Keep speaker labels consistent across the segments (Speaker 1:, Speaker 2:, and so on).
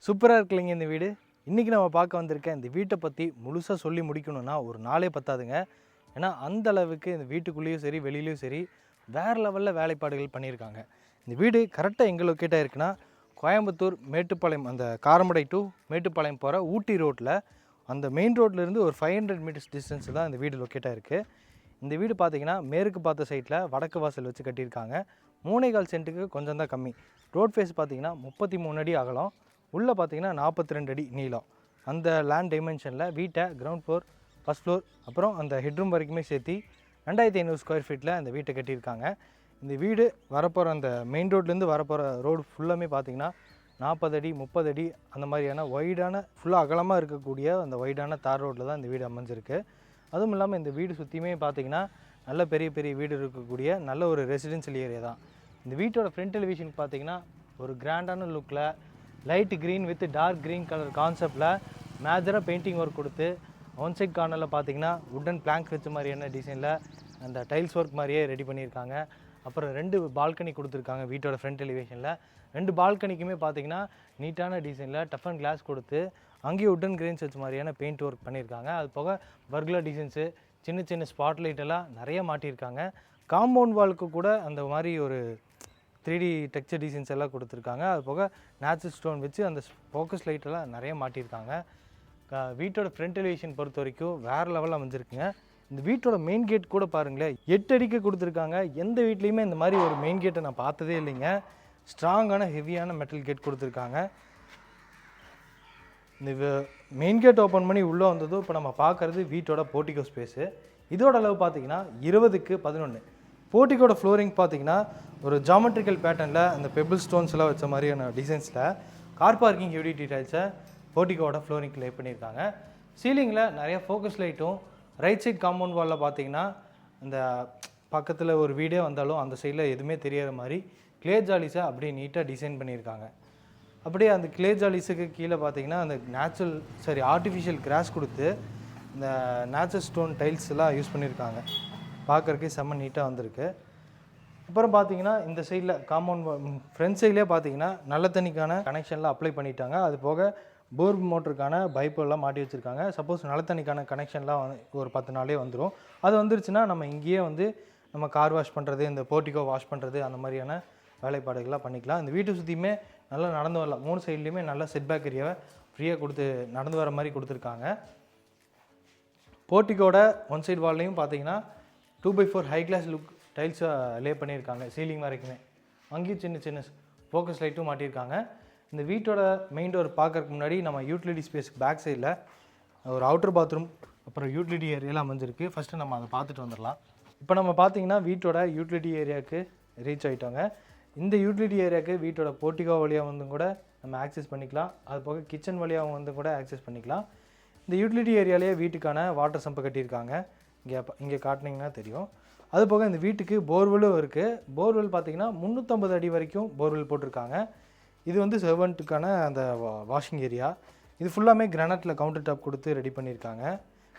Speaker 1: சூப்பராக இருக்குல்லைங்க இந்த வீடு. இன்றைக்கி நம்ம பார்க்க வந்திருக்கேன் இந்த வீட்டை பற்றி முழுசாக சொல்லி முடிக்கணும்னா ஒரு நாளே பத்தாதுங்க. ஏன்னா அந்த அளவுக்கு இந்த வீட்டுக்குள்ளேயும் சரி வெளியிலையும் சரி வேறு லெவலில் வேலைப்பாடுகள் பண்ணியிருக்காங்க. இந்த வீடு கரெக்டாக எங்கே லொக்கேட் ஆகிருக்குன்னா கோயம்புத்தூர் மேட்டுப்பாளையம், அந்த காரமடை டு மேட்டுப்பாளையம் போகிற ஊட்டி ரோட்டில், அந்த மெயின் ரோட்லேருந்து ஒரு 500 மீட்டர்ஸ் டிஸ்டன்ஸ் தான் இந்த வீடு லொக்கேட் ஆகிருக்கு. இந்த வீடு பார்த்திங்கன்னா மேற்கு பார்த்த சைட்டில் வடக்கு வாசல் வச்சு கட்டியிருக்காங்க. 3.25 சென்ட்டுக்கு கொஞ்சம் தான் கம்மி. ரோட் ஃபேஸ் பார்த்திங்கன்னா 33 அடி அகலம், உள்ளே பார்த்தீங்கன்னா 42 அடி நீளம். அந்த லேண்ட் டைமென்ஷனில் வீட்டை கிரவுண்ட் ஃப்ளோர், ஃபஸ்ட் ஃப்ளோர், அப்புறம் அந்த ஹெட்ரூம் வரைக்குமே சேர்த்து 2500 ஸ்கொயர் ஃபீட்டில் அந்த வீட்டை கட்டியிருக்காங்க. இந்த வீடு வரப்போகிற அந்த மெயின் ரோட்லேருந்து வரப்போகிற ரோடு ஃபுல்லாமே பார்த்திங்கன்னா 40 அடி 30 அடி அந்த மாதிரியான ஒய்டான, ஃபுல்லாக அகலமாக இருக்கக்கூடிய அந்த ஒய்டான தார் ரோட்டில் தான் இந்த வீடு அமைஞ்சிருக்கு. அதுவும் இல்லாமல் இந்த வீடு சுற்றியுமே பார்த்திங்கன்னா நல்ல பெரிய பெரிய வீடு இருக்கக்கூடிய நல்ல ஒரு ரெசிடென்ஷியல் ஏரியா தான். இந்த வீட்டோட ஃப்ரண்ட் எலிவேஷன் பார்த்திங்கன்னா ஒரு கிராண்டான லுக்கில் light green with dark green colour கான்செப்டில் மேஜராக பெயிண்டிங் ஒர்க் கொடுத்து, ஒன் சைட் கார்னரில் பார்த்தீங்கன்னா வுட்டன் பிளாங்க் வச்ச மாதிரியான டிசைனில் அந்த டைல்ஸ் ஒர்க் மாதிரியே ரெடி பண்ணியிருக்காங்க. அப்புறம் 2 பால்கனி கொடுத்துருக்காங்க வீட்டோட ஃப்ரண்ட் எலிவேஷனில். 2 பால்கனிக்குமே பார்த்தீங்கன்னா நீட்டான டிசைனில் டஃப் அண்ட் கிளாஸ் கொடுத்து அங்கேயும் வுட்டன் கிரெயின்ஸ் வச்ச மாதிரியான பெயிண்ட் ஒர்க் பண்ணியிருக்காங்க. அது போக பர்குலர் டிசைன்ஸு, சின்ன சின்ன ஸ்பாட்லைட் எல்லாம் நிறைய மாட்டியிருக்காங்க. காம்பவுண்ட் வாலுக்கு கூட அந்த மாதிரி ஒரு 3D டெக்ஸ்சர் டிசைன்ஸ் எல்லாம் கொடுத்துருக்காங்க. அது போக நேச்சுரல் ஸ்டோன் வச்சு அந்த ஃபோக்கஸ் லைட்டெல்லாம் நிறைய மாட்டியிருக்காங்க. வீட்டோட ஃப்ரண்ட் எலிவேஷன் பொறுத்த வரைக்கும் வேறு லெவலில் அமைஞ்சிருக்குங்க. இந்த வீட்டோட மெயின் கேட் கூட பாருங்களேன், 8 அடிக்கு கொடுத்துருக்காங்க. எந்த வீட்லேயுமே இந்த மாதிரி ஒரு மெயின் கேட்டை நான் பார்த்ததே இல்லைங்க. ஸ்ட்ராங்கான ஹெவியான மெட்டல் கேட் கொடுத்துருக்காங்க. இந்த மெயின் கேட் ஓப்பன் பண்ணி உள்ளே வந்ததும் இப்போ நம்ம பார்க்குறது வீட்டோட போர்ட்டிகோ ஸ்பேஸு. இதோட அளவு பார்த்தீங்கன்னா 20க்கு 11. போர்ட்டிகோட ஃப்ளோரிங் பார்த்தீங்கன்னா ஒரு ஜாமெட்ரிக்கல் பேட்டர்னில் அந்த பெபிள் ஸ்டோன்ஸ் எல்லாம் வச்ச மாதிரியான டிசைன்ஸில் கார் பார்க்கிங் ஹெவி டீடைல்ஸை போர்ட்டிகோட ஃப்ளோரிங் லே பண்ணியிருக்காங்க. சீலிங்கில் நிறைய ஃபோக்கஸ் லைட்டும், ரைட் சைட் காம்பவுண்ட் வாலில் பார்த்தீங்கன்னா இந்த பக்கத்தில் ஒரு வீடே வந்தாலும் அந்த சைடில் எதுவுமே தெரியாத மாதிரி கிளே ஜாலிஸை அப்படியே நீட்டாக டிசைன் பண்ணியிருக்காங்க. அப்படியே அந்த கிளே ஜாலிஸுக்கு கீழே பார்த்தீங்கன்னா அந்த ஆர்டிஃபிஷியல் கிராஸ் கொடுத்து இந்த நேச்சுரல் ஸ்டோன் டைல்ஸ் எல்லாம் யூஸ் பண்ணியிருக்காங்க. பார்க்குறக்கே செம்ம நீட்டாக வந்திருக்கு. அப்புறம் பார்த்தீங்கன்னா இந்த சைடில் காம்பவுண்ட் ஃப்ரண்ட் சைட்லேயே பார்த்தீங்கன்னா நல்ல தண்ணிக்கான கனெக்ஷன்லாம் அப்ளை பண்ணிட்டாங்க. அது போக போர் மோட்டருக்கான பைப்பெல்லாம் மாட்டி வச்சுருக்காங்க. சப்போஸ் நல்ல தண்ணிக்கான கனெக்ஷன்லாம் ஒரு 10 நாளே வந்துடும். அது வந்துருச்சுன்னா நம்ம இங்கேயே வந்து நம்ம கார் வாஷ் பண்ணுறது, இந்த போர்ட்டிகோ வாஷ் பண்ணுறது, அந்த மாதிரியான வேலைப்பாடுகள்லாம் பண்ணிக்கலாம். இந்த வீட்டை சுற்றியுமே நல்லா நடந்து வரலாம். 3 சைட்லேயுமே நல்லா செட்பேக் ஏரியாவை ஃப்ரீயாக கொடுத்து நடந்து வர மாதிரி கொடுத்துருக்காங்க. போர்ட்டிகோட ஒன் சைட் வால்லையும் பார்த்தீங்கன்னா 2x4 ஹை கிளாஸ் லுக் டைல்ஸை லே பண்ணியிருக்காங்க. சீலிங் வரைக்குமே அங்கேயும் சின்ன சின்ன ஃபோக்கஸ் லைட்டும் மாட்டியிருக்காங்க. இந்த வீட்டோட மெயின் டோர் பார்க்கறதுக்கு முன்னாடி நம்ம யூட்டிலிட்டி ஸ்பேஸ்க்கு பேக் சைடில் ஒரு அவுட்டர் பாத்ரூம், அப்புறம் யூட்டிலிட்டி ஏரியாலாம் அமைஞ்சிருக்கு. ஃபஸ்ட்டு நம்ம அதை பார்த்துட்டு வந்துடலாம். இப்போ நம்ம பார்த்தீங்கன்னா வீட்டோட யூட்டிலிட்டி ஏரியாவுக்கு ரீச் ஆகிட்டோங்க. இந்த யூட்டிலிட்டி ஏரியாவுக்கு வீட்டோட போர்ட்டிகோ வழியாக வந்து கூட நம்ம ஆக்சஸ் பண்ணிக்கலாம். அது போக கிச்சன் வழியாக வந்து கூட ஆக்சஸ் பண்ணிக்கலாம். இந்த யூட்டிலிட்டி ஏரியாலேயே வீட்டுக்கான வாட்டர் சம்பை கட்டியிருக்காங்க. இங்கே காட்டினீங்கன்னா தெரியும். அது போக இந்த வீட்டுக்கு போர்வெல்லும் இருக்குது. போர்வெல் பார்த்திங்கன்னா 350 அடி வரைக்கும் போர்வெல் போட்டிருக்காங்க. இது வந்து சர்வெண்ட்டுக்கான அந்த வாஷிங் ஏரியா. இது ஃபுல்லாமே கிரானைட்டில் கவுண்டர் டாப் கொடுத்து ரெடி பண்ணியிருக்காங்க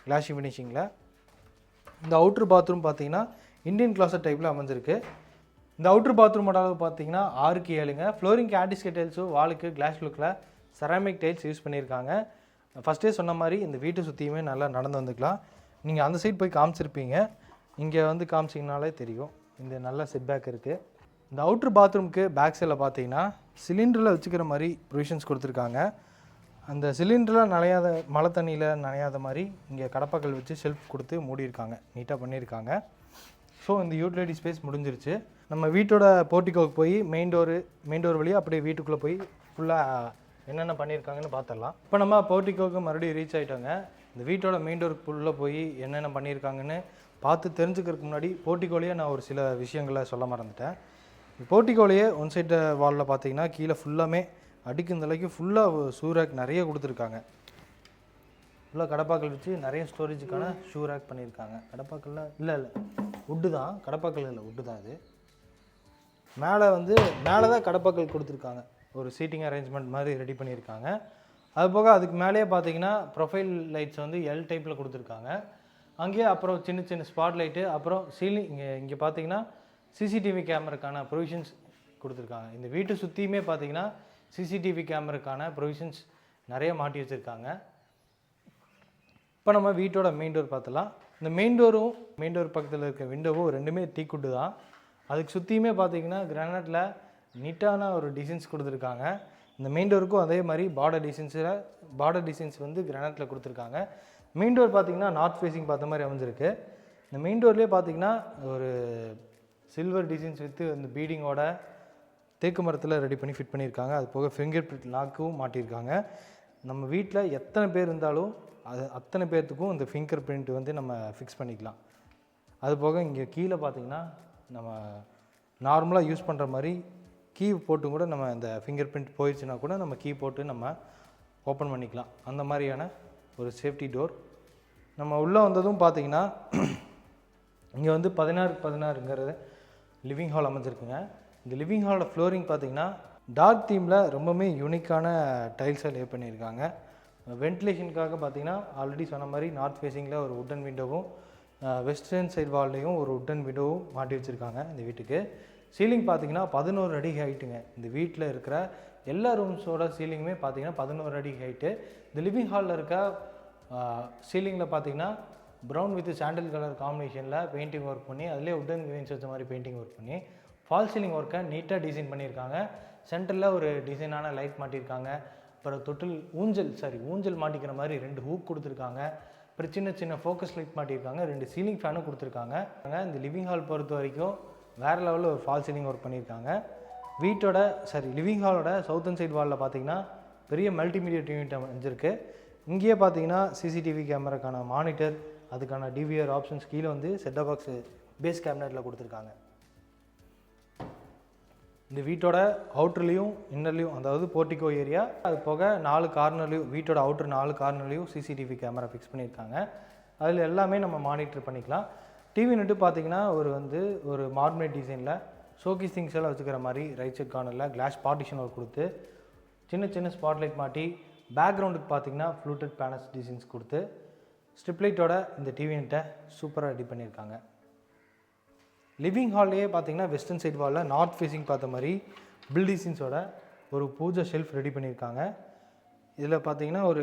Speaker 1: கிளாஷி ஃபினிஷிங்கில். இந்த அவுட்ரு பாத்ரூம் பார்த்திங்கன்னா இந்தியன் கிளாசட் டைப்பில் அமைஞ்சிருக்கு. இந்த அவுட்ரு பாத்ரூமோட அளவு பார்த்திங்கன்னா 6க்கு 7ங்க. ஃப்ளோரிங்க்கு ஆன்டிஸ்கேட் டைல்ஸும், வாலுக்கு கிளாஸ் லுக்கில் செராமிக் டைல்ஸ் யூஸ் பண்ணியிருக்காங்க. ஃபஸ்ட்டே சொன்ன மாதிரி இந்த வீட்டை சுற்றியுமே நல்லா நடந்து வந்துக்கலாம். நீங்கள் அந்த சைட் போய் காமிச்சிருப்பீங்க, இங்கே வந்து காமிச்சிங்கனாலே தெரியும். இந்த நல்ல செட்பேக் இருக்குது. இந்த அவுட்ரு பாத்ரூமுக்கு பேக் சைடில் பார்த்தீங்கன்னா சிலிண்டரில் வச்சுக்கிற மாதிரி ப்ரொவிஷன்ஸ் கொடுத்துருக்காங்க. அந்த சிலிண்டரில் நனையாத, மழை தண்ணியில் நனையாத மாதிரி இங்கே கடப்பாக்கள் வச்சு ஷெல்ஃப் கொடுத்து மூடியிருக்காங்க. நீட்டாக பண்ணியிருக்காங்க. ஸோ இந்த யூட்டிலிட்டி ஸ்பேஸ் முடிஞ்சிருச்சு. நம்ம வீட்டோட போர்ட்டிகோவுக்கு போய் மெயின் டோர் வழியாக அப்படியே வீட்டுக்குள்ளே போய் ஃபுல்லாக என்னென்ன பண்ணியிருக்காங்கன்னு பார்த்துடலாம். இப்போ நம்ம போர்ட்டிகோவுக்கு மறுபடியும் ரீச் ஆகிட்டோங்க. இந்த வீட்டோட மெயின் டோருக்கு உள்ளே போய் என்னென்ன பண்ணியிருக்காங்கன்னு பார்த்து தெரிஞ்சுக்கிறதுக்கு முன்னாடி போர்ட்டிகோலையே நான் ஒரு சில விஷயங்களை சொல்ல மறந்துட்டேன். போர்ட்டிகோலையே ஒன் சைடு வாலில் பார்த்தீங்கன்னா கீழே ஃபுல்லாமே அடிக்கும் தலைக்கு ஃபுல்லாக ஷூ ரேக் நிறைய கொடுத்துருக்காங்க. ஃபுல்லாக கடப்பாக்கள் வச்சு நிறைய ஸ்டோரேஜுக்கான ஷூ ரேக் பண்ணியிருக்காங்க. கடப்பாக்கள்ல இல்லை வுட்டு தான், கடப்பாக்கள் இல்லை, வுட்டு தான். இது மேலே தான் கடப்பாக்கள் கொடுத்துருக்காங்க. ஒரு சீட்டிங் அரேஞ்ச்மெண்ட் மாதிரி ரெடி பண்ணியிருக்காங்க. அது போக அதுக்கு மேலேயே பார்த்தீங்கன்னா ப்ரொஃபைல் லைட்ஸ் வந்து எல் டைப்பில் கொடுத்துருக்காங்க. அங்கேயே அப்புறம் சின்ன சின்ன ஸ்பாட் லைட்டு, அப்புறம் சீலிங் இங்கே பார்த்தீங்கன்னா சிசிடிவி கேமராக்கான ப்ரொவிஷன்ஸ் கொடுத்துருக்காங்க. இந்த வீட்டை சுற்றியுமே பார்த்தீங்கன்னா சிசிடிவி கேமராக்கான ப்ரொவிஷன்ஸ் நிறைய மாட்டி வச்சுருக்காங்க. இப்போ நம்ம வீட்டோட மெயின் டோர் பார்த்தலாம். இந்த மெயின் டோர் பக்கத்தில் இருக்க விண்டோவும் ரெண்டுமே டீக்குட்டு தான். அதுக்கு சுற்றியுமே பார்த்தீங்கன்னா கிரானைட்டில் நீட்டான ஒரு டிசைன்ஸ் கொடுத்துருக்காங்க. இந்த மெயின் டோருக்கும் அதே மாதிரி பார்டர் டிசைன்ஸ் வந்து கிரானைட்டில் கொடுத்துருக்காங்க. மெயின் டோர் பார்த்தீங்கன்னா நார்த் ஃபேஸிங் பார்த்த மாதிரி அமைஞ்சிருக்கு. இந்த மெயின் டோர்லேயே பார்த்தீங்கன்னா ஒரு சில்வர் டிசைன்ஸ் வித்து அந்த பீடிங்கோட தேக்கு மரத்தில் ரெடி பண்ணி ஃபிட் பண்ணியிருக்காங்க. அது போக ஃபிங்கர் பிரிண்ட் லாக்கும் மாட்டியிருக்காங்க. நம்ம வீட்டில் எத்தனை பேர் இருந்தாலும் அத்தனை பேர்த்துக்கும் இந்த ஃபிங்கர் பிரிண்ட் வந்து நம்ம ஃபிக்ஸ் பண்ணிக்கலாம். அது போக இங்கே கீழே பார்த்திங்கன்னா நம்ம நார்மலாக யூஸ் பண்ணுற மாதிரி கீ போட்டு கூட நம்ம இந்த ஃபிங்கர் பிரிண்ட் போயிடுச்சுன்னா கூட நம்ம கீ போட்டு நம்ம ஓப்பன் பண்ணிக்கலாம். அந்த மாதிரியான ஒரு சேஃப்டி டோர். நம்ம உள்ளே வந்ததும் பார்த்திங்கன்னா இங்கே வந்து 16x16ங்கிறது லிவிங் ஹால் அமைஞ்சிருக்குங்க. இந்த லிவிங் ஹாலோட ஃப்ளோரிங் பார்த்திங்கன்னா டார்க் தீமில் ரொம்பவுமே யூனிக்கான டைல்ஸை லே பண்ணியிருக்காங்க. வென்டிலேஷனுக்காக பார்த்திங்கன்னா ஆல்ரெடி சொன்ன மாதிரி நார்த் ஃபேஸிங்கில் ஒரு உட்டன் விண்டோவும் வெஸ்டர்ன் சைட் வால்லையும் ஒரு உட்டன் விண்டோவும் மாட்டி வச்சுருக்காங்க. இந்த வீட்டுக்கு சீலிங் பார்த்திங்கன்னா 11 அடி ஹைட்டுங்க. இந்த வீட்டில் இருக்கிற எல்லா ரூம்ஸோட சீலிங்குமே பார்த்திங்கன்னா 11 அடி ஹைட்டு. இந்த லிவிங் ஹாலில் இருக்க சீலிங்கில் பார்த்திங்கன்னா ப்ரௌன் வித் சாண்டல் கலர் காம்பினேஷனில் பெயிண்டிங் ஒர்க் பண்ணி அதிலே உட்டன் கிரீன்ஸ் வச்ச மாதிரி பெயிண்டிங் ஒர்க் பண்ணி ஃபால் சீலிங் ஒர்க்கை நீட்டாக டிசைன் பண்ணியிருக்காங்க. சென்டரில் ஒரு டிசைனான லைட் மாட்டியிருக்காங்க. அப்புறம் ஊஞ்சல் மாட்டிக்கிற மாதிரி 2 ஹூக் கொடுத்துருக்காங்க. அப்புறம் சின்ன சின்ன ஃபோக்கஸ் லைட் மாட்டியிருக்காங்க. 2 சீலிங் ஃபேனும் கொடுத்துருக்காங்க. இந்த லிவிங் ஹால் பொறுத்த வரைக்கும் வேறு லெவலில் ஒரு ஃபால் சீலிங் ஒர்க் பண்ணியிருக்காங்க. லிவிங் ஹாலோட சவுத்தன் சைட் வாலில் பார்த்தீங்கன்னா பெரிய மல்டிமீடியா யூனிட் அமைஞ்சிருக்கு. இங்கேயே பார்த்தீங்கன்னா சிசிடிவி கேமராக்கான மானிட்டர், அதுக்கான டிவிஆர் ஆப்ஷன்ஸ் கீழே வந்து செட்டப் பாக்ஸ் பேஸ் கேபினெட்டில் கொடுத்துருக்காங்க. இந்த வீட்டோட அவுட்டர்லேயும் இன்னர்லேயும், அதாவது போர்ட்டிகோ ஏரியா, அது போக 4 கார்னர்லேயும், வீட்டோட அவுட்டர் 4 கார்னர்லேயும் சிசிடிவி கேமரா ஃபிக்ஸ் பண்ணியிருக்காங்க. அதில் எல்லாமே நம்ம மானிட்டர் பண்ணிக்கலாம். டிவி நெட்டு பார்த்தீங்கன்னா ஒரு மார்மேட் டிசைனில் ஷோகேஸ் திங்ஸ் எல்லாம் வச்சுக்கிற மாதிரி ரைட் சைட் கார்னரில் கிளாஸ் பார்ட்டிஷன் ஒர்க் கொடுத்து சின்ன சின்ன ஸ்பாட்லைட் மாட்டி பேக்ரவுண்டுக்கு பார்த்தீங்கன்னா ஃப்ளூட்டட் பேனல்ஸ் டிசைன்ஸ் கொடுத்து ஸ்ட்ரிப்லைட்டோட இந்த டிவி நெட்டை சூப்பராக ரெடி பண்ணியிருக்காங்க. லிவிங் ஹால்லையே பார்த்தீங்கன்னா வெஸ்டர்ன் சைட் வாலில் நார்த் ஃபேஸிங் பார்த்த மாதிரி பில் டிசைன்ஸோட ஒரு பூஜை ஷெல்ஃப் ரெடி பண்ணியிருக்காங்க. இதில் பார்த்தீங்கன்னா ஒரு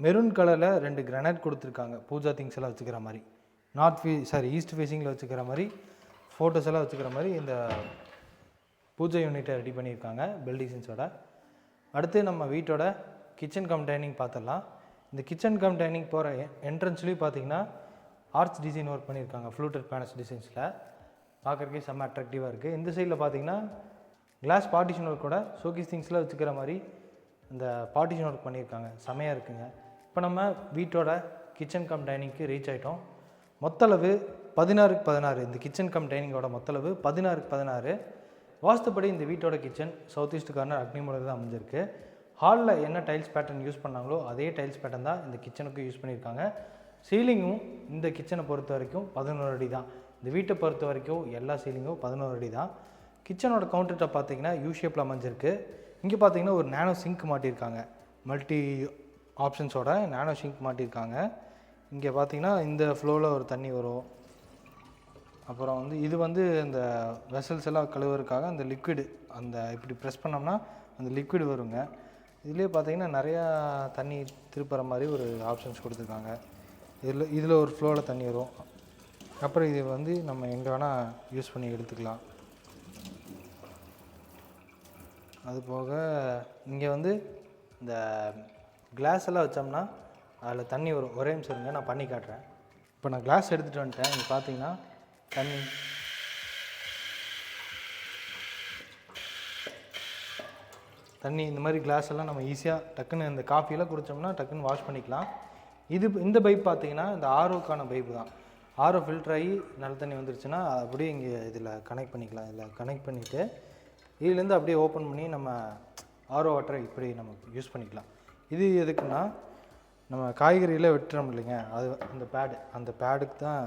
Speaker 1: மெரூன் கலரில் 2 கிரானைட் கொடுத்துருக்காங்க. பூஜா திங்ஸ் எல்லாம் வச்சுக்கிற மாதிரி ஈஸ்ட் ஃபேஸிங்கில் வச்சுக்கிற மாதிரி ஃபோட்டோஸ் எல்லாம் வச்சுக்கிற மாதிரி இந்த பூஜை யூனிட்டை ரெடி பண்ணியிருக்காங்க பில் டிசைன்ஸோட. அடுத்து நம்ம வீட்டோட கிச்சன் கம் டைனிங் பார்த்துடலாம். இந்த கிச்சன் கம் டைனிங் போகிற என்ட்ரன்ஸ்லேயும் பார்த்தீங்கன்னா ஆர்ச் டிசைன் ஒர்க் பண்ணியிருக்காங்க. ஃப்ளூட்டட் பேனல்ஸ் டிசைன்ஸில் பார்க்குறக்கே செம்ம அட்ராக்டிவாக இருக்குது. இந்த சைடில் பார்த்தீங்கன்னா கிளாஸ் பார்ட்டிஷன் ஒர்க்கோட ஷோகேஸ் திங்ஸில் வச்சுக்கிற மாதிரி இந்த பார்ட்டிஷன் ஒர்க் பண்ணியிருக்காங்க. செமையாக இருக்குங்க. இப்போ நம்ம வீட்டோட கிச்சன் கம் டைனிங்க்கு ரீச் ஆகிட்டோம். மொத்தளவு 16x16. இந்த கிச்சன் கம் டைனிங்கோட மொத்தளவு 16x16. வாஸ்துப்படி இந்த வீட்டோட kitchen south east corner Agni மூலையில் தான் அமைஞ்சிருக்கு. ஹாலில் என்ன டைல்ஸ் பேட்டர்ன் யூஸ் பண்ணாங்களோ அதே டைல்ஸ் பேட்டர்ன் தான் இந்த கிச்சனுக்கும் யூஸ் பண்ணியிருக்காங்க. சீலிங்கும் இந்த கிச்சனை பொறுத்த வரைக்கும் 11 அடி தான். இந்த வீட்டை பொறுத்த வரைக்கும் எல்லா சீலிங்கும் 11 அடி தான். கிச்சனோட கவுண்டர் டாப் பார்த்தீங்கன்னா யூ ஷேப்பில் அமைஞ்சிருக்கு. இங்கே பார்த்தீங்கன்னா ஒரு நேனோ சிங்க் மாட்டியிருக்காங்க. மல்டி ஆப்ஷன்ஸோட நேனோ சிங்க் மாட்டியிருக்காங்க. இங்கே பார்த்தீங்கன்னா இந்த ஃப்ளோவில் ஒரு தண்ணி வரும். அப்புறம் இது இந்த வெசல்ஸ் எல்லாம் கழுவுறதுக்காக அந்த லிக்விடு இப்படி ப்ரெஸ் பண்ணோம்னா அந்த லிக்விடு வருங்க. இதுலேயே பார்த்தீங்கன்னா நிறையா தண்ணி திருப்புற மாதிரி ஒரு ஆப்ஷன்ஸ் கொடுத்துருக்காங்க. இதில் ஒரு ஃப்ளோவில் தண்ணி வரும். அப்புறம் இது நம்ம எங்கே வேணால் யூஸ் பண்ணி எடுத்துக்கலாம். அது போக இங்கே இந்த கிளாஸ் எல்லாம் வச்சோம்னா அதில் தண்ணி வரும். ஒரே நிமிஷம் இருங்க, நான் பண்ணி காட்டுறேன். இப்போ நான் கிளாஸ் எடுத்துகிட்டு வந்துட்டேன். இங்கே பார்த்தீங்கன்னா தண்ணி இந்த மாதிரி கிளாஸ் எல்லாம் நம்ம ஈஸியாக டக்குன்னு இந்த காஃபியெல்லாம் குடித்தோம்னா டக்குன்னு வாஷ் பண்ணிக்கலாம். இந்த பைப் பார்த்தீங்கன்னா இந்த ஆர்ஓக்கான பைப்பு தான். ஆர்ஓ ஃபில்டர் ஆகி நல்ல தண்ணி வந்துருச்சுன்னா அப்படியே இங்கே இதில் கனெக்ட் பண்ணிக்கலாம். இதில் கனெக்ட் பண்ணிவிட்டு இதுலேருந்து அப்படியே ஓப்பன் பண்ணி நம்ம ஆர்ஓ வாட்டரை இப்படி நம்ம யூஸ் பண்ணிக்கலாம். இது எதுக்குன்னா நம்ம காய்கறியில் வெட்டுறோம் இல்லைங்க, அது அந்த பேடுக்கு தான்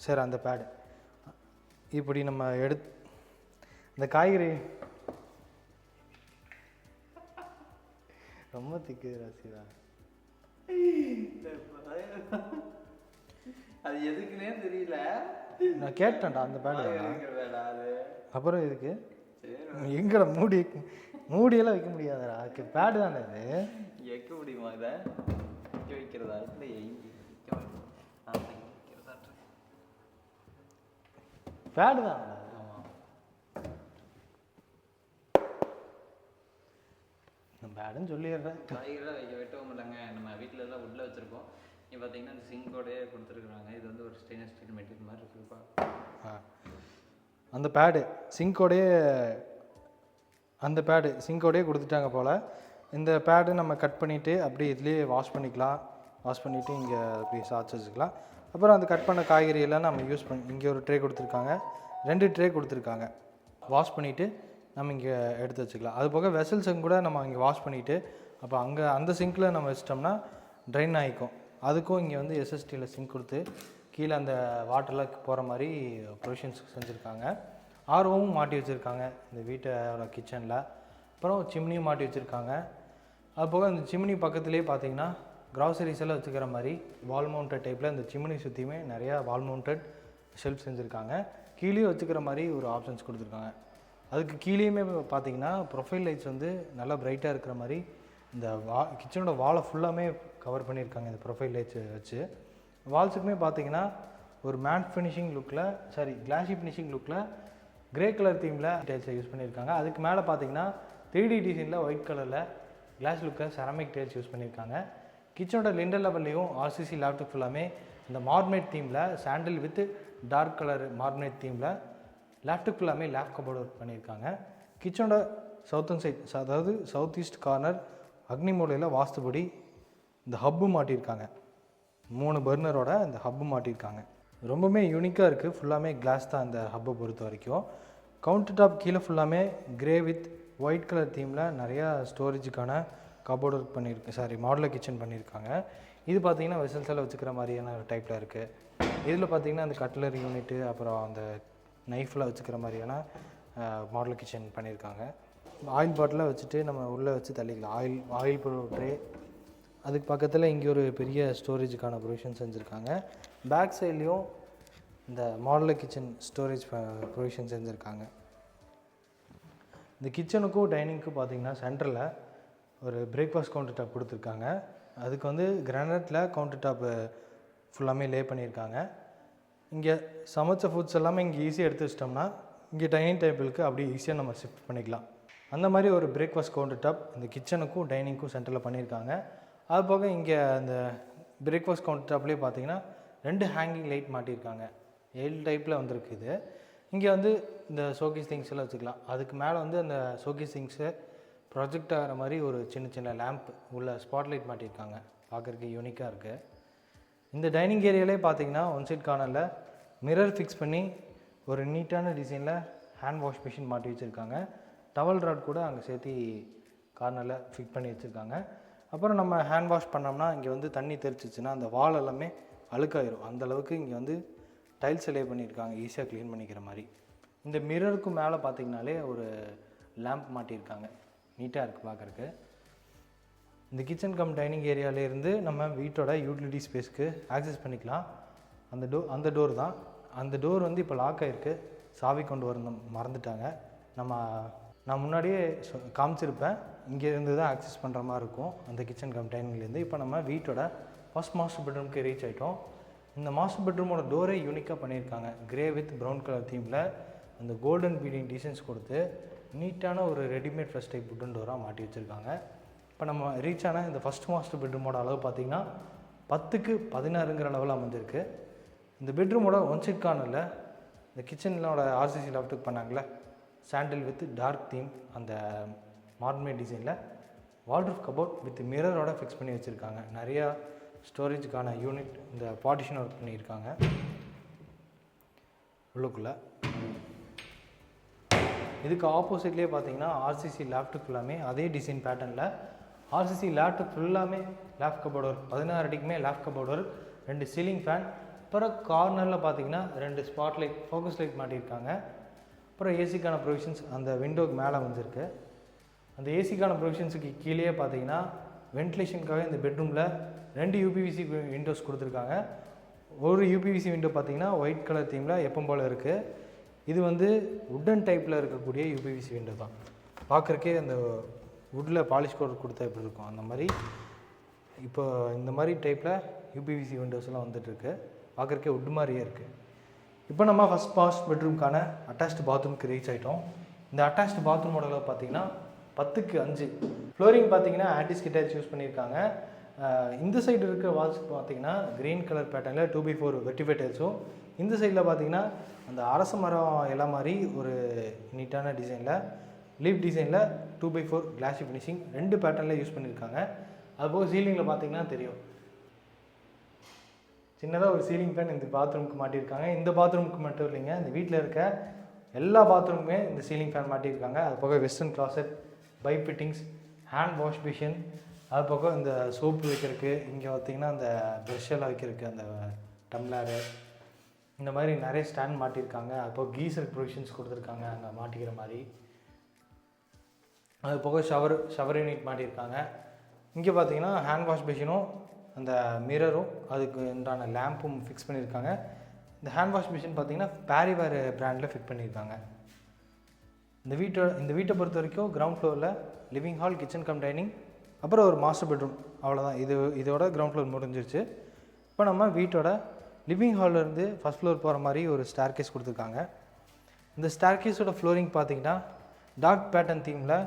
Speaker 1: சரி. அந்த பேடு இப்படி நம்ம இந்த காய்கறி ரொம்ப திக்கு ராசிதா.
Speaker 2: அது எதுக்குன்னே தெரியல.
Speaker 1: நான் கேட்டேன்டா அந்த பேடு. அப்புறம் இதுக்கு எங்கட மூடி மூடியெல்லாம் வைக்க முடியாதுடா, அதுக்கு பேடு தானே இது.
Speaker 2: வைக்க முடியுமா இதை? வைக்கிறதா இல்லை,
Speaker 1: பேடு தான். பேடுன்னு சொல்லிடுறேன்.
Speaker 2: காய்கறிலாம் வெட்டவும் மாட்டாங்க. நம்ம வீட்டில் எல்லாம் உள்ள வச்சுருக்கோம். இங்கே பார்த்தீங்கன்னா இந்த சிங்கோடையே கொடுத்துருக்குறாங்க. இது வந்து ஒரு ஸ்டெயின்லெஸ் ஸ்டீல் மெட்டீரியல் மாதிரி இருக்குப்பா.
Speaker 1: அந்த பேடு சிங்கோடையே கொடுத்துட்டாங்க போல். இந்த பேடு நம்ம கட் பண்ணிவிட்டு அப்படியே இதுலேயே வாஷ் பண்ணிக்கலாம். வாஷ் பண்ணிவிட்டு இங்கே அப்படியே சாய்ச்சி வச்சுக்கலாம். அப்புறம் அந்த கட் பண்ண காய்கறியெல்லாம் நம்ம யூஸ் பண்ணி இங்கே ஒரு ட்ரே கொடுத்துருக்காங்க, 2 ட்ரே கொடுத்துருக்காங்க. வாஷ் பண்ணிவிட்டு நம்ம இங்கே எடுத்து வச்சுக்கலாம். அது போக வெசல்ஸும் கூட நம்ம இங்கே வாஷ் பண்ணிவிட்டு அப்போ அங்கே அந்த சிங்கில் நம்ம வச்சிட்டோம்னா ட்ரைன் ஆகிக்கும். அதுக்கும் இங்கே வந்து எஸ்எஸ்டியில் சிங்க் கொடுத்து கீழே அந்த வாட்டரில் போகிற மாதிரி ப்ரொவிஷன்ஸ் செஞ்சுருக்காங்க. ஆர்வமும் மாட்டி வச்சுருக்காங்க இந்த வீட்டோட கிச்சனில். அப்புறம் சிம்னியும் மாட்டி வச்சுருக்காங்க. அது போக இந்த சிம்னி பக்கத்துலேயே பார்த்தீங்கன்னா க்ராசரிஸ் எல்லாம் வச்சுக்கிற மாதிரி வால் மவுண்டட் டைப்பில் இந்த சிம்னி சுற்றியுமே நிறையா வால் மவுண்டட் ஷெல்ஃப் செஞ்சுருக்காங்க. கீழே வச்சுக்கிற மாதிரி ஒரு ஆப்ஷன்ஸ் கொடுத்துருக்காங்க. அதுக்கு கீழேயுமே பார்த்தீங்கன்னா ப்ரொஃபைல் லைட்ஸ் வந்து நல்லா பிரைட்டாக இருக்கிற மாதிரி இந்த கிச்சனோட வாலை ஃபுல்லாமே கவர் பண்ணியிருக்காங்க இந்த ப்ரொஃபைல் லைட்ஸ் வச்சு. வால்ஸுக்குமே பார்த்தீங்கன்னா ஒரு மேட் ஃபினிஷிங் லுக்கில் கிளாசி ஃபினிஷிங் லுக்கில் கிரே கலர் தீமில் டைல்ஸை யூஸ் பண்ணியிருக்காங்க. அதுக்கு மேலே பார்த்தீங்கன்னா 3D டிசைனில் ஒயிட் கலரில் கிளாஸ் லுக்கில் செராமிக் டைல்ஸ் யூஸ் பண்ணியிருக்காங்க. கிச்சனோட லிண்டர் லெவல்லையும் ஆர்சிசி லேப்டாப் ஃபுல்லாமே இந்த மார்மேட் தீமில் சாண்டில் வித் டார்க் கலர் மார்மேட் தீமில் லேப்டாப் ஃபுல்லாமே லேப் கபோர்டு ஒர்க் பண்ணியிருக்காங்க. கிச்சனோட சவுத்தன் சைட், அதாவது சவுத் ஈஸ்ட் கார்னர் அக்னி மூலையில் வாஸ்துபடி இந்த ஹப்பு மாட்டியிருக்காங்க. 3 பர்னரோட இந்த ஹப்பு மாட்டியிருக்காங்க. ரொம்பவுமே யூனிக்காக இருக்குது. ஃபுல்லாமே கிளாஸ் தான் இந்த ஹப்பை பொறுத்த வரைக்கும். கவுண்டர் டாப் கீழே ஃபுல்லாமே கிரே வித் ஒயிட் கலர் தீமில் நிறையா ஸ்டோரேஜுக்கான கபோர்டு ஒர்க் பண்ணியிருக்கு, மாடுலர் கிச்சன் பண்ணியிருக்காங்க. இது பார்த்திங்கன்னா வெசல்ஸ் எல்லாம் வச்சுக்கிற மாதிரியான டைப்பில் இருக்குது. இதில் பார்த்திங்கன்னா அந்த கட்லரி யூனிட்டு அப்புறம் அந்த நைஃபில் வச்சுக்கிற மாதிரியான மாடல் கிச்சன் பண்ணியிருக்காங்க. ஆயில் பாட்டிலாக வச்சுட்டு நம்ம உள்ளே வச்சு தள்ளிக்கலாம். ஆயில் ட்ரே, அதுக்கு பக்கத்தில் இங்கே ஒரு பெரிய ஸ்டோரேஜுக்கான ப்ரொவிஷன் செஞ்சுருக்காங்க. பேக் சைட்லேயும் இந்த மாடலர் கிச்சன் ஸ்டோரேஜ் ப்ரொவிஷன் செஞ்சுருக்காங்க. இந்த கிச்சனுக்கும் டைனிங்க்கும் பார்த்திங்கன்னா சென்டரில் ஒரு பிரேக்ஃபாஸ்ட் கவுண்டர் டாப் கொடுத்துருக்காங்க. அதுக்கு வந்து கிரானைட்டில் கவுண்டர் டாப்பு ஃபுல்லாமே லே பண்ணியிருக்காங்க. இங்கே சமைச்ச ஃபுட்ஸ் எல்லாமே இங்கே ஈஸியாக எடுத்து வச்சிட்டோம்னா இங்கே டைனிங் டேபிளுக்கு அப்படியே ஈஸியாக நம்ம ஷிஃப்ட் பண்ணிக்கலாம். அந்த மாதிரி ஒரு பிரேக்ஃபாஸ்ட் கவுண்டர் டாப் இந்த கிச்சனுக்கும் டைனிங்க்கும் சென்டரில் பண்ணியிருக்காங்க. அது போக இங்கே அந்த பிரேக்ஃபாஸ்ட் கவுண்டர் டாப்லேயே பார்த்தீங்கன்னா 2 ஹேங்கிங் லைட் மாட்டியிருக்காங்க. L டைப்பில் வந்துருக்கு இது. இங்கே வந்து இந்த ஷோகேஸ் திங்ஸ் எல்லாம் வச்சுக்கலாம். அதுக்கு மேலே வந்து அந்த ஷோகேஸ் திங்ஸு ப்ரொஜெக்ட் ஆகிற மாதிரி ஒரு சின்ன லேம்ப் உள்ள ஸ்பாட்லைட் மாட்டியிருக்காங்க. பார்க்குறதுக்கு யூனிக்காக இருக்குது. இந்த டைனிங் ஏரியாலே பார்த்தீங்கன்னா ஒன் சைட் கார்னரில் மிரர் ஃபிக்ஸ் பண்ணி ஒரு நீட்டான டிசைனில் ஹேண்ட் வாஷ் மிஷின் மாட்டி வச்சுருக்காங்க. டவல் ராட் கூட அங்கே சேர்த்து கார்னரில் ஃபிக்ஸ் பண்ணி வச்சுருக்காங்க. அப்புறம் நம்ம ஹேண்ட் வாஷ் பண்ணோம்னா இங்கே வந்து தண்ணி தெரிச்சிச்சுன்னா அந்த வால் எல்லாமே அழுக்காயிரும். அந்தளவுக்கு இங்கே வந்து டைல்ஸ் லே பண்ணியிருக்காங்க, ஈஸியாக க்ளீன் பண்ணிக்கிற மாதிரி. இந்த மிரருக்கு மேலே பார்த்திங்கனாலே ஒரு லேம்ப் மாட்டியிருக்காங்க. நீட்டாக இருக்குது பார்க்குறக்கு. இந்த கிச்சன் கம் டைனிங் ஏரியாவிலேருந்து நம்ம வீட்டோட யூட்டிலிட்டி ஸ்பேஸ்க்கு ஆக்சஸ் பண்ணிக்கலாம். அந்த டோர் தான். அந்த டோர் வந்து இப்போ லாக் ஆகிருக்கு. சாவி கொண்டு வர மறந்துட்டாங்க. நான் முன்னாடியே காமிச்சிருப்பேன். இங்கேருந்து தான் ஆக்சஸ் பண்ணுற மாதிரி இருக்கும் அந்த கிச்சன் கம் டைனிங்லேருந்து. இப்போ நம்ம வீட்டோட ஃபஸ்ட் மாஸ்டர் பெட்ரூம்க்கு ரீச் ஆகிட்டோம். இந்த மாஸ்டர் பெட்ரூமோட டோரே யூனிக்காக பண்ணியிருக்காங்க. கிரே வித் ப்ரௌன் கலர் தீமில் அந்த கோல்டன் பீடிங் டிசைன்ஸ் கொடுத்து நீட்டான ஒரு ரெடிமேட் ஃபர்ஸ்ட் டைப் வுட்டன் டோராக மாட்டி வச்சுருக்காங்க. இப்போ நம்ம ரீச் ஆன இந்த ஃபஸ்ட் மாஸ்டர் பெட்ரூமோட அளவு பார்த்திங்கன்னா 10க்கு 16ங்கிற அளவில் அமைஞ்சிருக்கு. இந்த பெட்ரூமோட ஒன் சைட் கார்னரில் இந்த கிச்சனோட ஆர்சிசி லாஃப்ட்டுக்கு பண்ணாங்களே சாண்டில் வித் டார்க் தீம் அந்த மார்மேட் டிசைனில் வால்ட்ரூஃப் கபோர்ட் வித் மிரரோட ஃபிக்ஸ் பண்ணி வச்சுருக்காங்க. நிறையா ஸ்டோரேஜுக்கான யூனிட் இந்த பார்ட்டிஷன் ஒர்க் பண்ணியிருக்காங்க உள்ளுக்குள்ளே. இதுக்கு ஆப்போசிட்லேயே பார்த்தீங்கன்னா ஆர்சிசி லேப்டாப் ஃபுல்லாமே அதே டிசைன் பேட்டர்னில் ஆர்சிசி லேப்டாப் ஃபுல்லாமே லேப் கபோர்டு ஒர்க், 16 அடிக்குமே லேப் கபோர்டு ஒர்க், 2 சீலிங் ஃபேன், அப்புறம் கார்னரில் பார்த்தீங்கன்னா 2 ஸ்பாட் லைட் ஃபோக்கஸ் லைட் மாட்டியிருக்காங்க. அப்புறம் ஏசிக்கான ப்ரொவிஷன்ஸ் அந்த விண்டோக்கு மேலே வந்துருக்கு. அந்த ஏசிக்கான ப்ரொவிஷன்ஸுக்கு கீழே பார்த்தீங்கன்னா வென்டிலேஷனுக்காக இந்த பெட்ரூமில் 2 யூபிவிசி விண்டோஸ் கொடுத்துருக்காங்க. ஒரு யூபிவிசி விண்டோ பார்த்தீங்கன்னா ஒயிட் கலர் தீமில் எப்போ போல் இருக்குது. இது வந்து வுட்டன் டைப்பில் இருக்கக்கூடிய யூபிவிசி விண்டோ தான். பார்க்குறக்கே அந்த வுட்டில் பாலிஷ் கோட் கொடுத்தா எப்படி இருக்கும் அந்த மாதிரி இப்போ இந்த மாதிரி டைப்பில் யூபிவிசி விண்டோஸ்லாம் வந்துட்டுருக்கு. பார்க்குறக்கே வுட் மாதிரியே இருக்குது. இப்போ நம்ம ஃபஸ்ட் மாஸ்டர் பெட்ரூம்க்கான அட்டாச்டு பாத்ரூம்க்கு ரீச் ஆகிட்டோம். இந்த அட்டாச்டு பாத்ரூமோட அளவு பார்த்தீங்கன்னா 10க்கு 5. ஃப்ளோரிங் பார்த்தீங்கன்னா ஆன்டிஸ்கி டைல்ஸ் யூஸ் பண்ணியிருக்காங்க. இந்த சைடு இருக்க வால்ஸ் பார்த்தீங்கன்னா க்ரீன் கலர் பேட்டர்னில் 2x4 வெட்டிஃபை டைல்ஸும், இந்த சைடில் பார்த்தீங்கன்னா அந்த அரச மரம் இலை மாதிரி ஒரு நீட்டான டிசைனில் லீஃப் டிசைனில் 2x4 கிளாஸி ஃபினிஷிங் 2 பேட்டர்னில் யூஸ் பண்ணியிருக்காங்க. அதுபோக சீலிங்கில் பார்த்தீங்கன்னா தெரியும் சின்னதாக ஒரு சீலிங் ஃபேன் இந்த பாத்ரூமுக்கு மாட்டியிருக்காங்க. இந்த பாத்ரூமுக்கு மட்டும் இல்லைங்க, இந்த வீட்டில் இருக்க எல்லா பாத்ரூமுமே இந்த சீலிங் ஃபேன் மாட்டியிருக்காங்க. அது போக western closet, pipe fittings, hand wash machine, அது போக இந்த சோப்பு வைக்கிறதுக்கு, இங்கே பார்த்திங்கன்னா அந்த ப்ரெஷ்ஷெல்லாம் வைக்கிறதுக்கு அந்த டம்ளரு, இந்த மாதிரி நிறைய ஸ்டாண்ட் மாட்டியிருக்காங்க. அது போக கீசர் ப்ரொவிஷன்ஸ் கொடுத்துருக்காங்க அங்கே மாட்டிக்கிற மாதிரி. அது போக ஷவர் யூனிட் மாட்டியிருக்காங்க. இங்கே பார்த்தீங்கன்னா ஹேண்ட் வாஷ் மிஷினும் அந்த மிரரும் அதுக்கு உண்டான லேம்பும் ஃபிக்ஸ் பண்ணியிருக்காங்க. இந்த ஹேண்ட் வாஷ் மிஷின் பார்த்தீங்கன்னா பேரிவேர் பிராண்டில் ஃபிட் பண்ணியிருக்காங்க. இந்த வீட்டை பொறுத்த வரைக்கும் கிரவுண்ட் ஃப்ளோரில் living hall, kitchen come dining, அப்புறம் ஒரு மாஸ்டர் பெட்ரூம், அவ்வளோதான். இதோட கிரவுண்ட் ஃப்ளோர் முடிஞ்சிருச்சு. இப்போ நம்ம வீட்டோட லிவிங் ஹால்லேருந்து ஃபஸ்ட் ஃப்ளோர் போகிற மாதிரி ஒரு ஸ்டேர் கேஸ் கொடுத்துருக்காங்க. இந்த ஸ்டேர் கேஸோட ஃப்ளோரிங் பார்த்தீங்கன்னா டார்க் பேட்டர்ன் தீமில்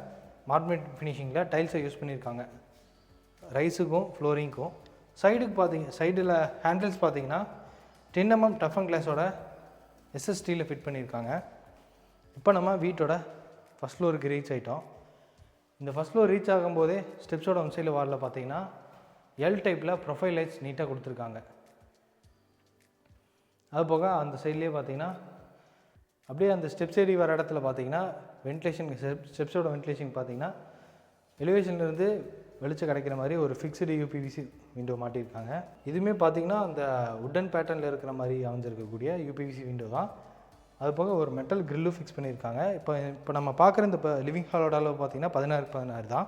Speaker 1: மார்பிள் ஃபினிஷிங்கில் டைல்ஸை யூஸ் பண்ணியிருக்காங்க. ரைஸுக்கும் ஃப்ளோரிங்க்கும் சைடில் ஹேண்டில்ஸ் பார்த்தீங்கன்னா 10 mm டஃபன் கிளாஸோட எஸ்எஸ்டியில் ஃபிட் பண்ணியிருக்காங்க. இப்போ நம்ம வீட்டோட ஃபஸ்ட் ஃப்ளோருக்கு ரீச் ஆகிட்டோம். இந்த ஃபஸ்ட் ஃப்ளோர் ரீச் ஆகும்போதே ஸ்டெப்ஸோட ஒன் சைடில் வாலில் பார்த்தீங்கன்னா எல் டைப்பில் ப்ரொஃபைல் லைட்ஸ் நீட்டாக கொடுத்துருக்காங்க. அது போக அந்த சைட்லேயே பார்த்தீங்கன்னா அப்படியே அந்த ஸ்டெப்ஸ் ஏறி வர இடத்துல பார்த்தீங்கன்னா வென்டிலேஷன், ஸ்டெப்ஸோட வென்டிலேஷன் பார்த்தீங்கன்னா எலிவேஷன்லேருந்து வெளிச்சம் கிடைக்கிற மாதிரி ஒரு ஃபிக்ஸ்டு யூபிவிசி விண்டோ மாட்டியிருக்காங்க. இதுவுமே பார்த்தீங்கன்னா அந்த உட்டன் பேட்டர்னில் இருக்கிற மாதிரி அமைஞ்சிருக்கக்கூடிய யூபிவிசி விண்டோ தான். அது போக ஒரு மெட்டல் கிரில்லும் ஃபிக்ஸ் பண்ணியிருக்காங்க. இப்போ நம்ம பார்க்குற இந்த லிவிங் ஹாலோட அளவு பார்த்தீங்கன்னா 16x16 தான்.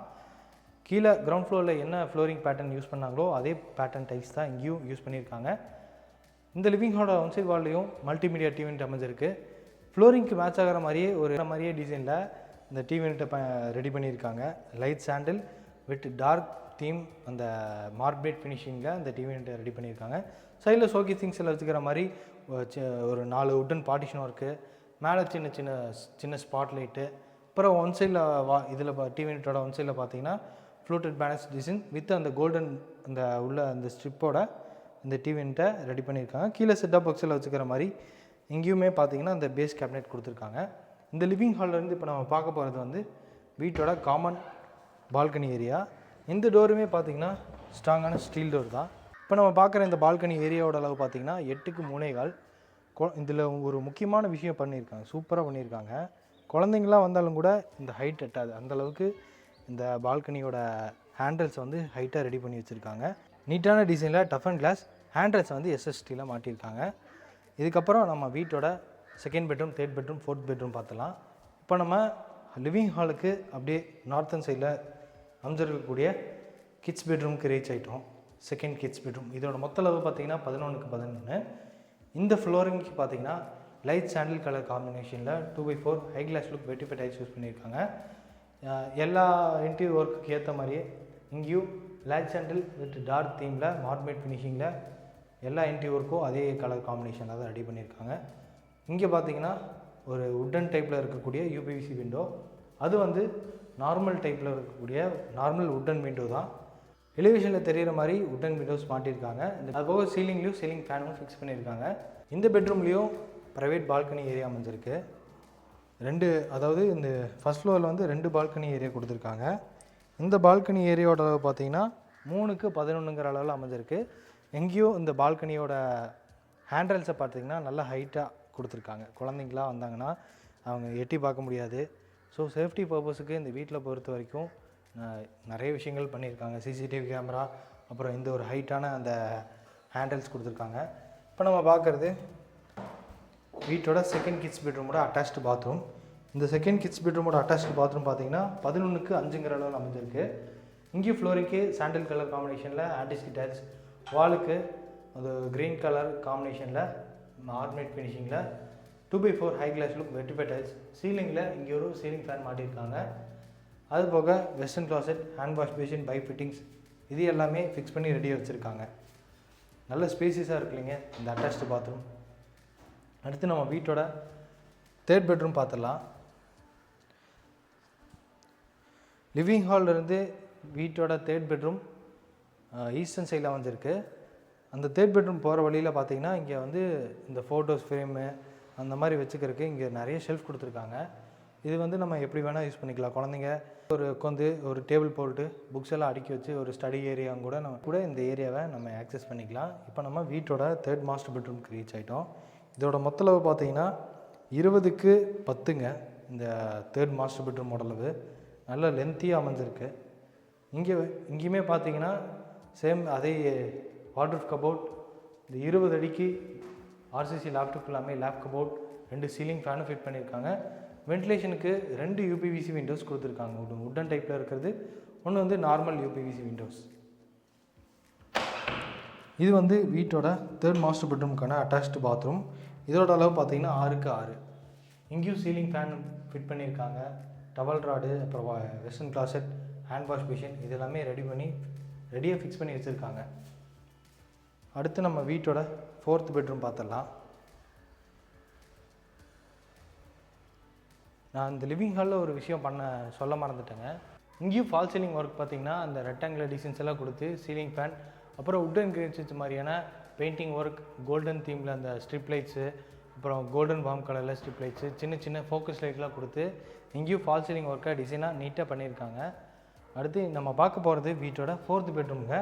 Speaker 1: கீழே கிரவுண்ட் ஃப்ளோரில் என்ன ஃப்ளோரிங் பேட்டர்ன் யூஸ் பண்ணாங்களோ அதே பேட்டர்ன் டைப்ஸ் தான் இங்கேயும் யூஸ் பண்ணியிருக்காங்க. இந்த லிவிங் ஹாலோட ஒன் சைட் வால்லையும் மல்டிமீடியா டிவி யூனிட் அமைஞ்சிருக்கு. ஃப்ளோரிங்க்கு மேட்ச் ஆகிற மாதிரியே டிசைனில் இந்த டிவி யூனிட்டை ரெடி பண்ணியிருக்காங்க. Light sandal with dark theme அந்த மார்பிள் ஃபினிஷிங்கில் அந்த டிவி யூனிட்டை ரெடி பண்ணியிருக்காங்க. சைடில் ஷோகி திங்ஸில் வச்சுக்கிற மாதிரி ஒரு 4 உட்டன் பார்ட்டிஷன் ஒர்க்கு, மேலே சின்ன ஸ்பாட் லைட்டு, அப்புறம் ஒன் சைடில் இதில் டிவி யூனிட்டோட ஒன் சைடில் பார்த்தீங்கன்னா ஃப்ளூட்டட் பேனல்ஸ் டிசைன் வித் அந்த கோல்டன் அந்த உள்ள அந்த ஸ்ட்ரிப்போட இந்த டிவி யூனிட்டை ரெடி பண்ணியிருக்காங்க. கீழே செட்டப் பாக்ஸில் வச்சுக்கிற மாதிரி இங்கேயுமே பார்த்தீங்கன்னா அந்த பேஸ் கேபினெட் கொடுத்துருக்காங்க. இந்த லிவிங் ஹால்லேருந்து இப்போ நம்ம பார்க்க போகிறது வந்து வீட்டோட காமன் பால்கனி ஏரியா. இந்த டோருமே பார்த்தீங்கன்னா ஸ்ட்ராங்கான ஸ்டீல் டோர் தான். இப்போ நம்ம பார்க்குற இந்த பால்கனி ஏரியாவோட அளவு பார்த்தீங்கன்னா 8க்கு 3.25. இதில் ஒரு முக்கியமான விஷயம் பண்ணியிருக்காங்க, சூப்பராக பண்ணியிருக்காங்க. குழந்தைங்களாம் வந்தாலும் கூட இந்த ஹைட் எட்டாது அந்தளவுக்கு இந்த பால்கனியோட ஹேண்டில்ஸ் வந்து ஹைட்டாக ரெடி பண்ணி வச்சுருக்காங்க. நீட்டான டிசைனில் டஃபன் கிளாஸ் ஹேண்டில்ஸ் வந்து எஸ்எஸ்டியில் மாட்டியிருக்காங்க. இதுக்கப்புறம் நம்ம வீட்டோட second bedroom, third bedroom, fourth bedroom பார்த்துலாம். இப்போ நம்ம லிவிங் ஹாலுக்கு அப்படியே நார்த்தன் சைடில் அமைஞ்சிருக்கக்கூடிய கிட்ஸ் பெட்ரூமுக்கு ரீச் ஆகிட்டோம். செகண்ட் கிட்ஸ் பெட்ரூம் இதோட மொத்த அளவு பார்த்தீங்கன்னா 11க்கு 11. இந்த ஃப்ளோரிங்க்கு பார்த்தீங்கன்னா லைட் சாண்டில் கலர் காம்பினேஷனில் 2x4 high gloss look vitrified tiles use பண்ணியிருக்காங்க. எல்லா இன்டீரியர் ஒர்க்குக்கு ஏற்ற மாதிரியே இங்கேயும் லைட் சாண்டில் வித் டார்க் தீமில் மார்பிள் ஃபினிஷிங்கில் எல்லா இன்டீரியர் ஒர்க்கும் அதே கலர் காம்பினேஷனில் தான் ரெடி பண்ணியிருக்காங்க. இங்கே பார்த்தீங்கன்னா ஒரு உட்டன் டைப்பில் இருக்கக்கூடிய யூபிவிசி விண்டோ, அது வந்து நார்மல் டைப்பில் இருக்கக்கூடிய நார்மல் உட்டன் விண்டோ தான். எலிவேஷனில் தெரிகிற மாதிரி உட்டன் விண்டோஸ் மாட்டியிருக்காங்க. அதுபோக சீலிங்லேயும் சீலிங் ஃபேனும் ஃபிக்ஸ் பண்ணியிருக்காங்க. இந்த பெட்ரூம்லேயும் ப்ரைவேட் பால்கனி ஏரியா அமைஞ்சிருக்கு. அதாவது இந்த ஃபஸ்ட் ஃப்ளோரில் வந்து 2 பால்கனி ஏரியா கொடுத்துருக்காங்க. இந்த பால்கனி ஏரியாவோட அளவு பார்த்தீங்கன்னா 3க்கு 11ங்கிற அளவில் அமைஞ்சிருக்கு. எங்கேயும் இந்த பால்கனியோட ஹேண்டில்ஸை பார்த்தீங்கன்னா நல்லா ஹைட்டாக கொடுத்துருக்காங்க. குழந்தைங்களாம் வந்தாங்கன்னா அவங்க எட்டி பார்க்க முடியாது. ஸோ சேஃப்டி பர்பஸுக்கு இந்த வீட்டில் பொறுத்த வரைக்கும் நிறைய விஷயங்கள் பண்ணியிருக்காங்க. சிசிடிவி கேமரா, அப்புறம் இந்த ஒரு ஹைட்டான அந்த ஹேண்டில்ஸ் கொடுத்துருக்காங்க. இப்போ நம்ம பார்க்குறது வீட்டோட செகண்ட் கிட்ஸ் பெட்ரூமோட அட்டாச்டு பாத்ரூம். இந்த செகண்ட் கிட்ஸ் பெட்ரூமோட அட்டாச்டு பாத்ரூம் பார்த்தீங்கன்னா 11க்கு 5ங்கிற அளவில் அமைஞ்சிருக்கு. இங்கேயும் ஃப்ளோரிங்க்கு சாண்டில் கலர் காம்பினேஷனில் ஆன்டிஸ்கி டைல்ஸ், வாலுக்கு அது க்ரீன் கலர் காம்பினேஷனில் ஆர்மேட் ஃபினிஷிங்கில் 2x4 high gloss look vitrified tiles, சீலிங்கில் இங்கே ஒரு சீலிங் ஃபேன் மாட்டியிருக்காங்க. அது போக western closet, hand wash basin, பை ஃபிட்டிங்ஸ் இது எல்லாமே ஃபிக்ஸ் பண்ணி ரெடியாக வச்சுருக்காங்க. நல்ல ஸ்பேசியஸாக இருக்குல்லைங்க இந்த அட்டாச்டு பாத்ரூம். அடுத்து நம்ம வீட்டோட 3rd பெட்ரூம் பார்த்துடலாம். லிவிங் ஹால்லேருந்து வீட்டோட 3rd பெட்ரூம் ஈஸ்டர்ன் சைடில் அமைஞ்சிருக்கு. அந்த 3rd பெட்ரூம் போகிற வழியில் பார்த்தீங்கன்னா இங்கே வந்து இந்த ஃபோட்டோஸ் ஃப்ரேமு அந்த மாதிரி வச்சுக்கிறதுக்கு இங்கே நிறைய ஷெல்ஃப் கொடுத்துருக்காங்க. இது வந்து நம்ம எப்படி வேணால் யூஸ் பண்ணிக்கலாம். குழந்தைங்க ஒரு டேபிள் போட்டு புக்ஸ் எல்லாம் அடுக்கி வச்சு ஒரு ஸ்டடி ஏரியா கூட இந்த ஏரியாவை நம்ம ஆக்சஸ் பண்ணிக்கலாம். இப்போ நம்ம வீட்டோட 3rd மாஸ்டர் பெட்ரூம்க்கு ரீச் ஆகிட்டோம். இதோட மொத்தளவு பார்த்தீங்கன்னா 20க்கு 10ங்க. இந்த 3rd மாஸ்டர் பெட்ரூமோட அளவு நல்ல லென்த்தியாக அமைஞ்சிருக்கு. இங்கேயுமே பார்த்தீங்கன்னா சேம் அதே வாட்டர் கபோர்ட், இந்த 20 அடிக்கு ஆர்சிசி லேப்டாப் எல்லாமே லேப் கபோர்ட், 2 சீலிங் ஃபேனும் ஃபிட் பண்ணியிருக்காங்க. வென்டிலேஷனுக்கு 2 யூபிவிசி விண்டோஸ் கொடுத்துருக்காங்க. உட்டன் டைப்பில் இருக்கிறது, ஒன்று வந்து நார்மல் யூபிவிசி விண்டோஸ். இது வந்து வீட்டோட 3rd மாஸ்டர் பெட்ரூமுக்கான அட்டாச்டு பாத்ரூம். இதோட அளவு பார்த்தீங்கன்னா 6க்கு 6. இங்கேயும் சீலிங் ஃபேன் ஃபிட் பண்ணியிருக்காங்க. டவல் ராடு, அப்புறம் western closet, hand wash fashion இது எல்லாமே ரெடியாக ஃபிக்ஸ் பண்ணி வச்சுருக்காங்க. அடுத்து நம்ம வீட்டோட 4th பெட்ரூம் பார்த்துடலாம். நான் இந்த லிவிங் ஹாலில் ஒரு விஷயம் சொல்ல மறந்துட்டேங்க. இங்கேயும் ஃபால் சீலிங் ஒர்க் பார்த்திங்கன்னா அந்த ரெக்டாங்குலர் டிசைன்ஸ் எல்லாம் கொடுத்து சீலிங் ஃபேன், அப்புறம் உட்டன் கிரேன்ஸ் மாதிரியான பெயிண்டிங் ஒர்க், கோல்டன் தீமில் அந்த ஸ்ட்ரிப் லைட்ஸு, அப்புறம் கோல்டன் வார்ம் கலரில் ஸ்ட்ரிப் லைட்ஸு, சின்ன சின்ன ஃபோக்கஸ் லைட்லாம் கொடுத்து இங்கேயும் ஃபால் சீலிங் ஒர்க்காக டிசைனாக நீட்டாக பண்ணியிருக்காங்க. அடுத்து நம்ம பார்க்க போகிறது வீட்டோட 4th பெட்ரூமுங்க.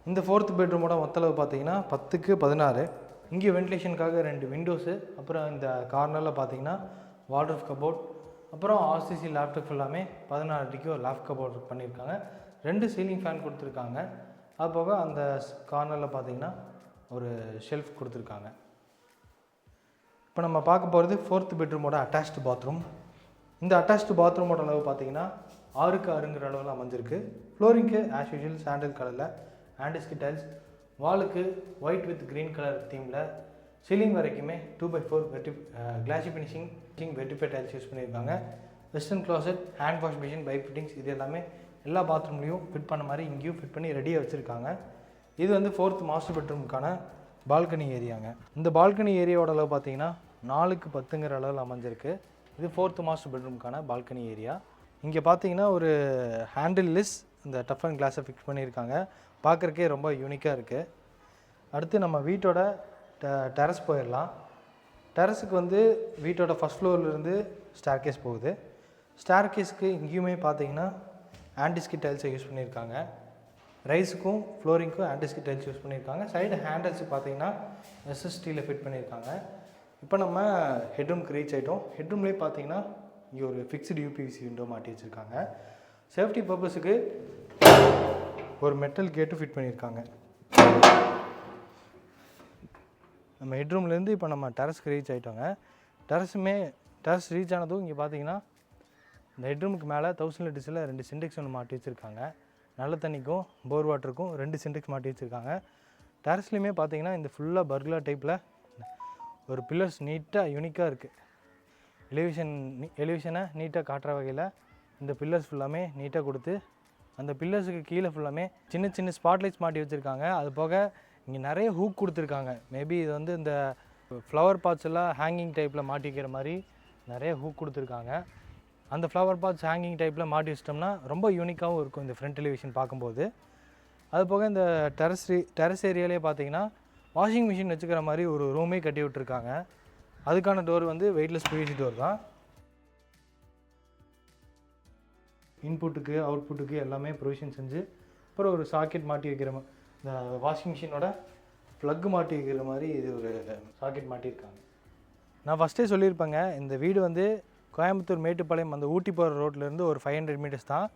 Speaker 1: இந்த 4th பெட்ரூமோட மொத்தளவு பார்த்தீங்கன்னா 10க்கு 16. இங்கே வென்டிலேஷனுக்காக 2 விண்டோஸு, அப்புறம் இந்த கார்னரில் பார்த்தீங்கன்னா வார்ட்ரோப் கபோர்ட், அப்புறம் ஆர்சிசி லேப்டாப் எல்லாமே 16 அடிக்கு ஒரு லேப் கபோர்ட் பண்ணியிருக்காங்க. 2 சீலிங் ஃபேன் கொடுத்துருக்காங்க. அது போக அந்த கார்னரில் பார்த்தீங்கன்னா ஒரு ஷெல்ஃப் கொடுத்துருக்காங்க. இப்போ நம்ம பார்க்க போகிறது 4th பெட்ரூமோட அட்டாச்டு பாத்ரூம். இந்த அட்டாச்டு பாத்ரூமோட அளவு பார்த்தீங்கன்னா 6க்கு 6ங்கிற அளவில் அமைஞ்சிருக்கு. ஃப்ளோரிங்க்கு as usual sandal colour, anti skid tiles, வாலுக்கு ஒயிட் வித் க்ரீன் கலர் தீமில், சீலிங் வரைக்குமே 2x4 classy finishing vitrified tiles use பண்ணியிருக்காங்க. Western closet, hand wash basin, பை ஃபிட்டிங்ஸ் இது எல்லாமே எல்லா பாத்ரூம்லேயும் ஃபிட் பண்ண மாதிரி இங்கேயும் ஃபிட் பண்ணி ரெடியாக வச்சுருக்காங்க. இது வந்து 4th மாஸ்டர் பெட்ரூமுக்கான பால்கனி ஏரியாங்க. இந்த பால்கனி ஏரியாவோட அளவு பார்த்தீங்கன்னா 4க்கு 10ங்கிற அளவில் அமைஞ்சிருக்கு. இது 4th மாஸ்டர் பெட்ரூமுக்கான பால்கனி ஏரியா. இங்கே பார்த்தீங்கன்னா ஒரு ஹேண்டில் லெஸ் இந்த டஃப் அண்ட் கிளாஸை ஃபிக்ஸ் பண்ணியிருக்காங்க. பார்க்குறக்கே ரொம்ப யூனிக்காக இருக்குது. அடுத்து நம்ம வீட்டோட டெரஸ் போயிடலாம். டெரஸுக்கு வந்து வீட்டோட ஃபஸ்ட் ஃப்ளோர்லேருந்து ஸ்டேர்கேஸ் போகுது. ஸ்டேர்கேஸுக்கு இங்கேயுமே பார்த்தீங்கன்னா ஆண்டிஸ்கி டைல்ஸை யூஸ் பண்ணியிருக்காங்க. ரைஸுக்கும் ஃப்ளோரிங்க்கும் ஆண்டிஸ்கி டைல்ஸ் யூஸ் பண்ணியிருக்காங்க. சைடு ஹேண்டல்ஸ் பார்த்தீங்கன்னா எஸ்எஸ்டியில் ஃபிட் பண்ணியிருக்காங்க. இப்போ நம்ம ஹெட்ரூம்க்கு ரீச் ஆகிட்டோம். ஹெட்ரூம்லேயே பார்த்தீங்கன்னா இங்கே ஒரு ஃபிக்ஸ்டு யூபிவிசி விண்டோ மாட்டி வச்சுருக்காங்க. சேஃப்டி பர்பஸுக்கு ஒரு மெட்டல் கேட்டும் ஃபிட் பண்ணியிருக்காங்க. நம்ம ஹெட்ரூம்லேருந்து இப்போ நம்ம டெரஸ்க்கு ரீச் ஆகிட்டோங்க. டெரஸ் ரீச் ஆனதும் இங்கே பார்த்தீங்கன்னா இந்த ஹெட்ரூமுக்கு மேலே 1000 லிட்டர்ஸில் 2 சிண்டெக்ஸ் ஒன்று மாட்டி வச்சுருக்காங்க. நல்ல தண்ணிக்கும் போர் வாட்டருக்கும் 2 சிண்டெக்ஸ் மாட்டி வச்சுருக்காங்க. டெரஸ்லேயுமே பார்த்தீங்கன்னா இந்த ஃபுல்லாக பர்குலா டைப்பில் ஒரு பில்லர்ஸ் நீட்டாக யூனிக்காக இருக்குது. எலிவேஷனை நீட்டாக காட்டுற வகையில் இந்த பில்லர்ஸ் ஃபுல்லாமே நீட்டாக கொடுத்து அந்த பில்லர்ஸுக்கு கீழே ஃபுல்லாமே சின்ன சின்ன ஸ்பாட்லைட்ஸ் மாட்டி வச்சுருக்காங்க. அது போக இங்கே நிறைய ஹூக் கொடுத்துருக்காங்க. மேபி இது வந்து இந்த ஃப்ளவர் பாட்ஸ் எல்லாம் ஹேங்கிங் டைப்பில் மாட்டி வைக்கிற மாதிரி நிறைய ஹூக் கொடுத்துருக்காங்க. அந்த ஃப்ளவர் பாட்ஸ் ஹேங்கிங் டைப்பில் மாட்டி வச்சிட்டோம்னா ரொம்ப யூனிக்காகவும் இருக்கும் இந்த ஃப்ரண்ட் எலிவேஷன் பார்க்கும்போது. அது போக இந்த டெரஸ் ஏரியாலே பார்த்தீங்கன்னா வாஷிங் மிஷின் வச்சுக்கிற மாதிரி ஒரு ரூமே கட்டி விட்டுருக்காங்க. அதுக்கான டோர் வந்து வெயிட்லெஸ் பிவிசி டோர் தான். இன்புட்டுக்கு அவுட்புட்டுக்கு எல்லாமே ப்ரொவிஷன் செஞ்சு அப்புறம் ஒரு சாக்கெட் மாட்டி வைக்கிற மாதிரி இந்த வாஷிங் மிஷினோட ப்ளக் மாட்டி வைக்கிற மாதிரி இது ஒரு சாக்கெட் மாட்டியிருக்காங்க. நான் ஃபஸ்ட்டே சொல்லியிருப்பேங்க, இந்த வீடு வந்து கோயம்புத்தூர் மேட்டுப்பாளையம் அந்த ஊட்டி போகிற ரோட்லேருந்து ஒரு 500 மீட்டர்ஸ் தான்.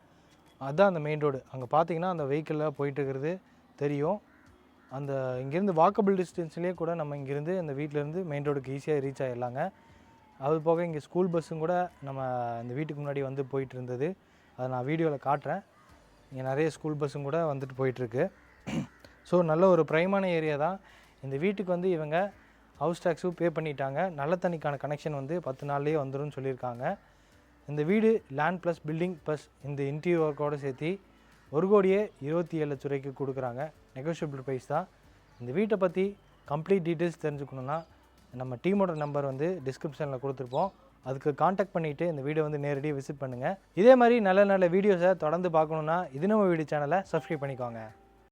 Speaker 1: அதுதான் அந்த மெயின் ரோடு. அங்கே பார்த்தீங்கன்னா அந்த வெஹிக்கிளில் போயிட்டுருக்கிறது தெரியும். அந்த இங்கேருந்து வாக்கபிள் டிஸ்டன்ஸ்லேயே கூட நம்ம இங்கேருந்து அந்த வீட்டிலேருந்து மெயின் ரோடுக்கு ஈஸியாக ரீச் ஆகிடலாங்க. அது போக இங்கே ஸ்கூல் பஸ்ஸும் கூட நம்ம இந்த வீட்டுக்கு முன்னாடி வந்து போயிட்டு இருந்தது. அதை நான் வீடியோவில் காட்டுறேன். இங்கே நிறைய ஸ்கூல் பஸ்ஸும் கூட வந்துட்டு போயிட்டுருக்கு. ஸோ நல்ல ஒரு ப்ரைமான ஏரியா தான். இந்த வீட்டுக்கு வந்து இவங்க ஹவுஸ் டேக்ஸும் பே பண்ணிட்டாங்க. நல்ல தண்ணிக்கான கனெக்ஷன் வந்து 10 நாள்லேயே வந்துடும் சொல்லியிருக்காங்க. இந்த வீடு லேண்ட் ப்ளஸ் பில்டிங் ப்ளஸ் இந்த இன்டீரியர் ஒர்க்கோடு சேர்த்து 1,27,00,000 ரூபாய்க்கு கொடுக்குறாங்க. நெகோஷியபிள் ப்ரைஸ் தான். இந்த வீட்டை பற்றி கம்ப்ளீட் டீட்டெயில்ஸ் தெரிஞ்சுக்கணுன்னா நம்ம டீமோட நம்பர் வந்து டிஸ்கிரிப்ஷனில் கொடுத்துருப்போம். அதுக்கு காண்டாக்ட் பண்ணிவிட்டு இந்த வீடியோ வந்து நேரடியாக விசிட் பண்ணுங்கள். இதே மாதிரி நல்ல நல்ல வீடியோஸை தொடர்ந்து பார்க்கணுன்னா இது நம்ம வீடியோ சேனலை சப்ஸ்கிரைப் பண்ணிக்கோங்க.